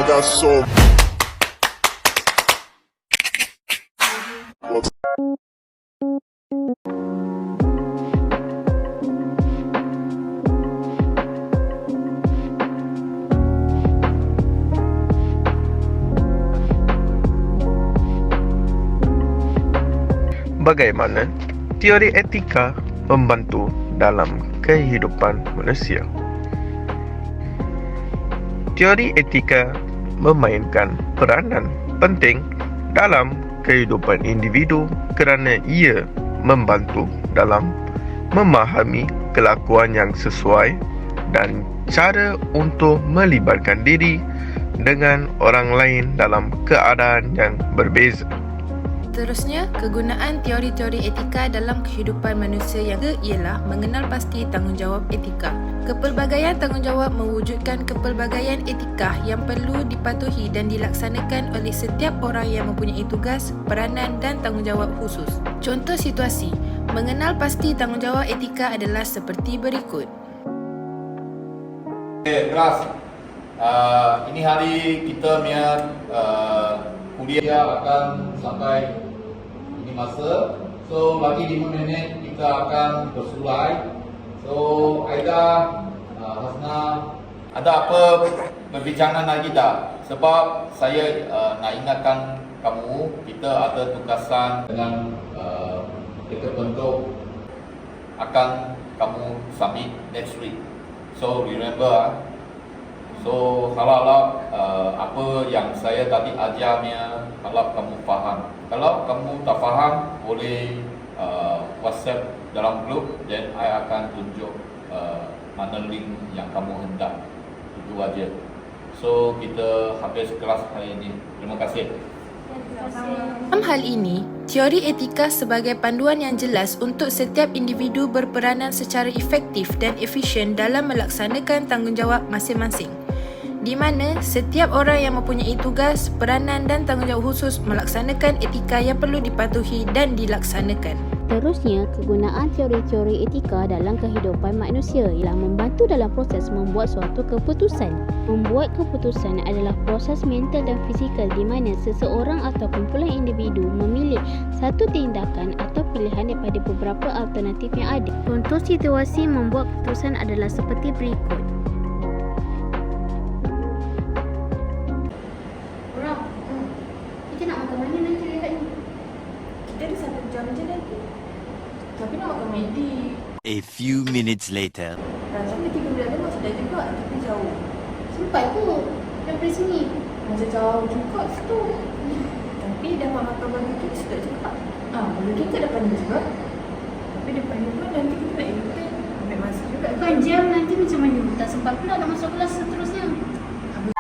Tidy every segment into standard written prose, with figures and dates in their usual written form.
got so. Bagaimana teori etika membantu dalam kehidupan manusia? Teori etika memainkan peranan penting dalam kehidupan individu kerana ia membantu dalam memahami kelakuan yang sesuai dan cara untuk melibatkan diri dengan orang lain dalam keadaan yang berbeza. Seterusnya, kegunaan teori-teori etika dalam kehidupan manusia yang ialah mengenal pasti tanggungjawab etika. Kepelbagaian tanggungjawab mewujudkan kepelbagaian etika yang perlu dipatuhi dan dilaksanakan oleh setiap orang yang mempunyai tugas, peranan dan tanggungjawab khusus. Contoh situasi, mengenal pasti tanggungjawab etika adalah seperti berikut. Okay, kelas. Ini hari kita punya kuliah akan sampai ini masa. So lagi 5 minit kita akan bersulai. So Aida, Hasna, ada apa perbincangan lagi tak? Sebab saya nak ingatkan kamu, kita ada tugasan dengan kita bentuk akan kamu submit next week. So remember, so harap apa yang saya tadi ajarnya, harap kamu faham. Kalau kamu tak faham, boleh WhatsApp dalam grup, dan saya akan tunjuk mana link yang kamu hendak. Itu aja. So kita habis kelas hari ini. Terima kasih. Dalam hal ini, teori etika sebagai panduan yang jelas untuk setiap individu berperanan secara efektif dan efisien dalam melaksanakan tanggungjawab masing-masing, di mana setiap orang yang mempunyai tugas, peranan dan tanggungjawab khusus melaksanakan etika yang perlu dipatuhi dan dilaksanakan. Seterusnya, kegunaan teori-teori etika dalam kehidupan manusia ialah membantu dalam proses membuat suatu keputusan. Membuat keputusan adalah proses mental dan fizikal di mana seseorang atau kumpulan individu memilih satu tindakan atau pilihan daripada beberapa alternatif yang ada. Contoh situasi membuat keputusan adalah seperti berikut. Kita nak makan mana nanti lihat ni? Kita ada 1 jam je lagi. Tapi nak makan McD. A few minutes later. Rasanya 3 bulan dah masih dah juga, tapi jauh. Sempat pun daripada sini. Macam jauh juga situ. Tapi dapat makan barbecue sedap juga. Barbecue kat depan ni juga. Tapi depan ni pun nanti kita nak edit. Ambil masa juga. Bukan jam nanti macam mana? Tak sempat pula nak masuk kelas seterusnya.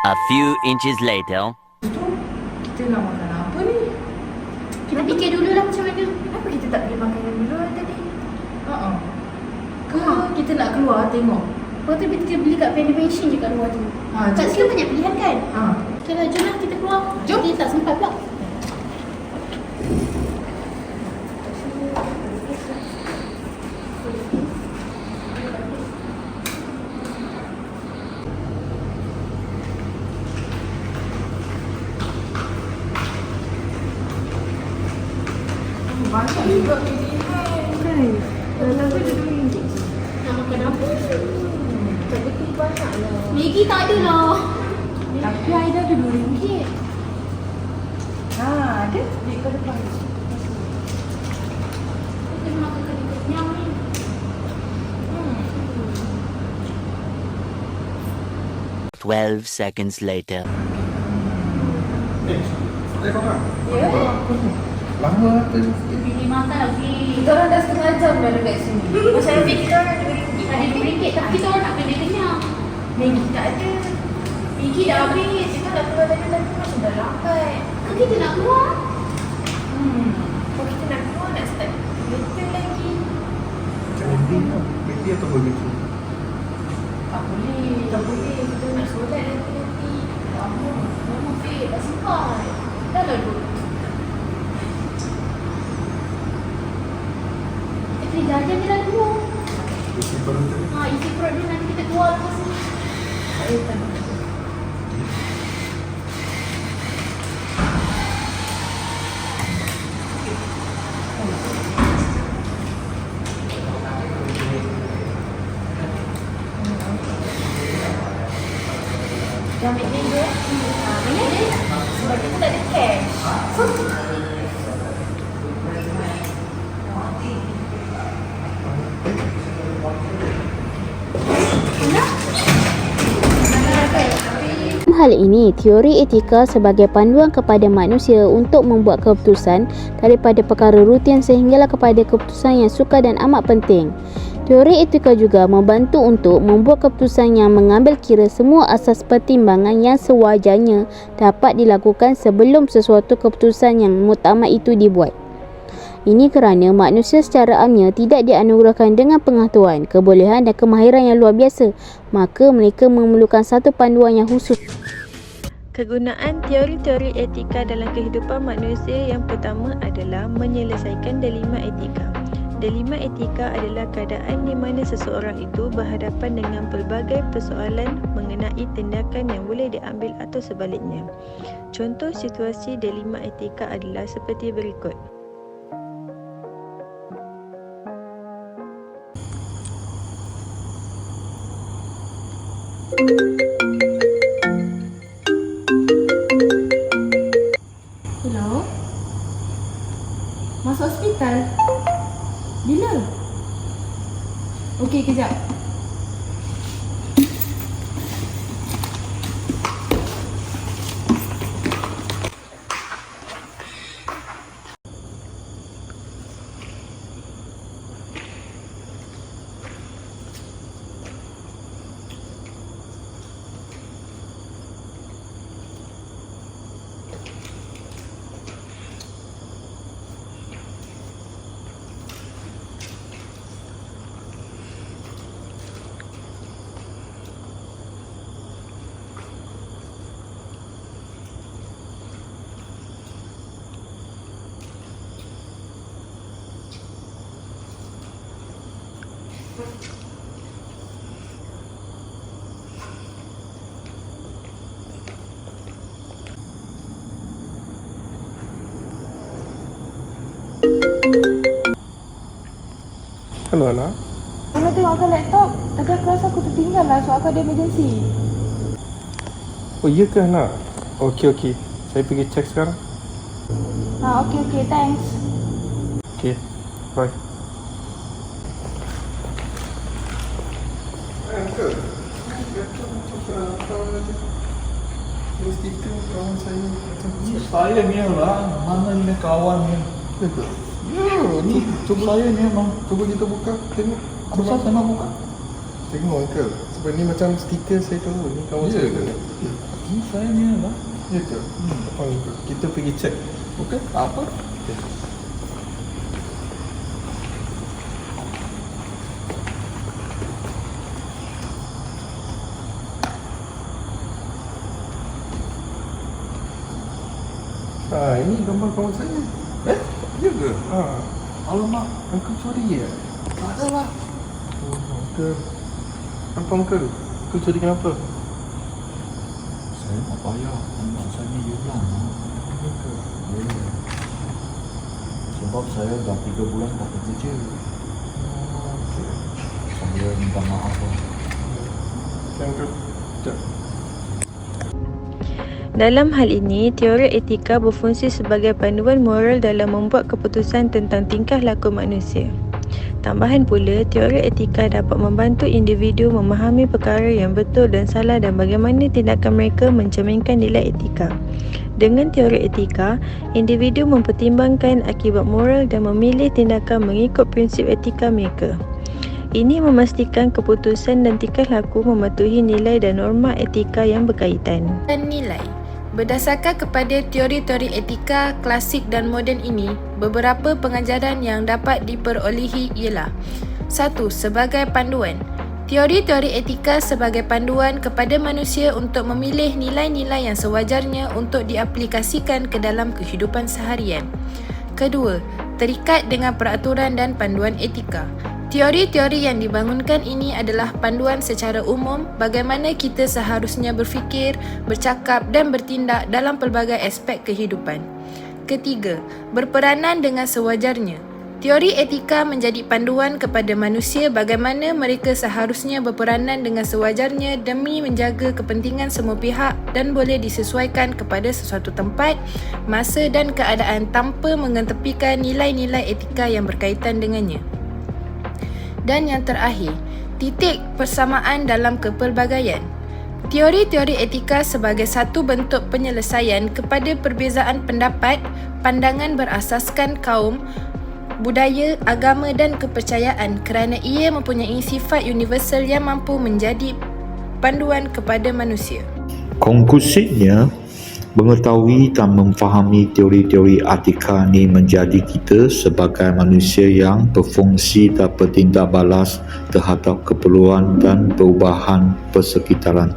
A few inches later. Kita nak makan apa ni? Kita fikir dulu lah macam mana. Kenapa kita tak pergi makan yang dulu tadi? Ke kita nak keluar tengok? Lepas tu kita beli kat vending machine je kat luar tu. Kat sini banyak pilihan kan? Okay lah, jom lah kita keluar. Jom. Kita tak sempat pula. Banyak juga pilihan kan? Dalam tu dia RM2. Nak makan apa? Tak betul banyak lah. Maggi tak ada lah. Tapi Aida ada RM2. Ada di kat depan. Kita makan kenyang ni. 12 seconds later. Ya. Lama tu. Pergi makan lagi. Kita orang dah setengah jam dah dekat sini. Macam yang kita orang ada RM2. Ada RM2 tapi kita orang nak beli kenyang. Maggi tak ada. Maggi dah habis. Kita nak keluar dari tadi macam dah lambat. Kan kita nak keluar. Kalau kita nak keluar nak start later lagi. Maggi atau barbecue? Tak boleh. Tak boleh. Kita nak solat nanti. Lama Fik. Tak sempat. Dah lah dulu. Kita jajan je lah dulu. Isi perut tadi. Isi perut dulu nanti kita keluar lepas ni. Tak boleh tak. Yang ambil dia. Banyak dia. Sebab kita tak ada cash. Hal ini, teori etika sebagai panduan kepada manusia untuk membuat keputusan daripada perkara rutin sehinggalah kepada keputusan yang sukar dan amat penting. Teori etika juga membantu untuk membuat keputusan yang mengambil kira semua asas pertimbangan yang sewajarnya dapat dilakukan sebelum sesuatu keputusan yang muktamad itu dibuat. Ini kerana manusia secara amnya tidak dianugerahkan dengan pengetahuan, kebolehan dan kemahiran yang luar biasa, maka mereka memerlukan satu panduan yang khusus. Kegunaan teori-teori etika dalam kehidupan manusia yang pertama adalah menyelesaikan dilema etika. Dilema etika adalah keadaan di mana seseorang itu berhadapan dengan pelbagai persoalan mengenai tindakan yang boleh diambil atau sebaliknya. Contoh situasi dilema etika adalah seperti berikut. Hello? Masuk hospital? Bila? Okey, kejap. Halo anak. Kalau tengokkan laptop, tadi aku rasa aku tertinggal lah sebab aku ada emergency. Oh iya ke anak? Okey. Saya pergi cek sekarang. Okey, thanks. Okey. Bye. Uncle. Stiker kawan saya macam Saya ni lah, mana ni kawan ni? Ya ke? Ya, ni cuba saya ni memang. Cuba kita buka, tengok. Apa saya nak buka? Tengok uncle. Sebab ni macam stiker saya tahu. Ni kawan Ya saya ke? ke? Ni saya ni lah. Ya ke? Apa uncle? Kita pergi cek. Okey, apa? Ini gambar kawan saya. Ya ke? Alamak, Uncle curi ya? tak ada lah. Oh, uncle. Apa uncle? Uncle curi kenapa? Saya nak payah anak saya ni hilang. Ya. Sebab saya dah 3 bulan tak bekerja. Saya minta maaf lah. Okay, uncle. Sekejap. Dalam hal ini, teori etika berfungsi sebagai panduan moral dalam membuat keputusan tentang tingkah laku manusia. Tambahan pula, teori etika dapat membantu individu memahami perkara yang betul dan salah dan bagaimana tindakan mereka mencerminkan nilai etika. Dengan teori etika, individu mempertimbangkan akibat moral dan memilih tindakan mengikut prinsip etika mereka. Ini memastikan keputusan dan tingkah laku mematuhi nilai dan norma etika yang berkaitan. Dan nilai. Berdasarkan kepada teori-teori etika klasik dan moden ini, beberapa pengajaran yang dapat diperolehi ialah 1. Sebagai panduan. Teori-teori etika sebagai panduan kepada manusia untuk memilih nilai-nilai yang sewajarnya untuk diaplikasikan ke dalam kehidupan seharian. Kedua, terikat dengan peraturan dan panduan etika. Teori-teori yang dibangunkan ini adalah panduan secara umum bagaimana kita seharusnya berfikir, bercakap dan bertindak dalam pelbagai aspek kehidupan. Ketiga, berperanan dengan sewajarnya. Teori etika menjadi panduan kepada manusia bagaimana mereka seharusnya berperanan dengan sewajarnya demi menjaga kepentingan semua pihak dan boleh disesuaikan kepada sesuatu tempat, masa dan keadaan tanpa mengetepikan nilai-nilai etika yang berkaitan dengannya. Dan yang terakhir, titik persamaan dalam kepelbagaian. Teori-teori etika sebagai satu bentuk penyelesaian kepada perbezaan pendapat, pandangan berasaskan kaum, budaya, agama dan kepercayaan kerana ia mempunyai sifat universal yang mampu menjadi panduan kepada manusia. Konklusifnya, mengetahui dan memfahami teori-teori etika ini menjadi kita sebagai manusia yang berfungsi dan bertindak balas terhadap keperluan dan perubahan persekitaran.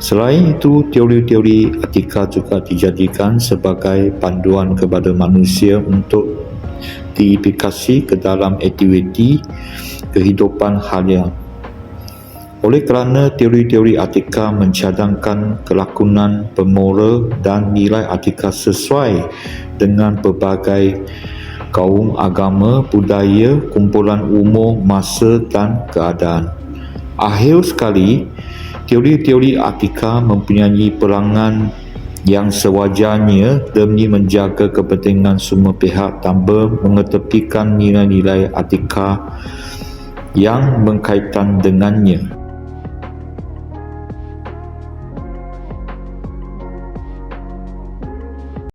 Selain itu, teori-teori etika juga dijadikan sebagai panduan kepada manusia untuk diaplikasi ke dalam aktiviti kehidupan harian. Oleh kerana teori-teori etika mencadangkan kelakuan bermoral dan nilai etika sesuai dengan berbagai kaum, agama, budaya, kumpulan umur, masa dan keadaan. Akhir sekali, teori-teori etika mempunyai peranan yang sewajarnya demi menjaga kepentingan semua pihak tanpa mengetepikan nilai-nilai etika yang berkaitan dengannya.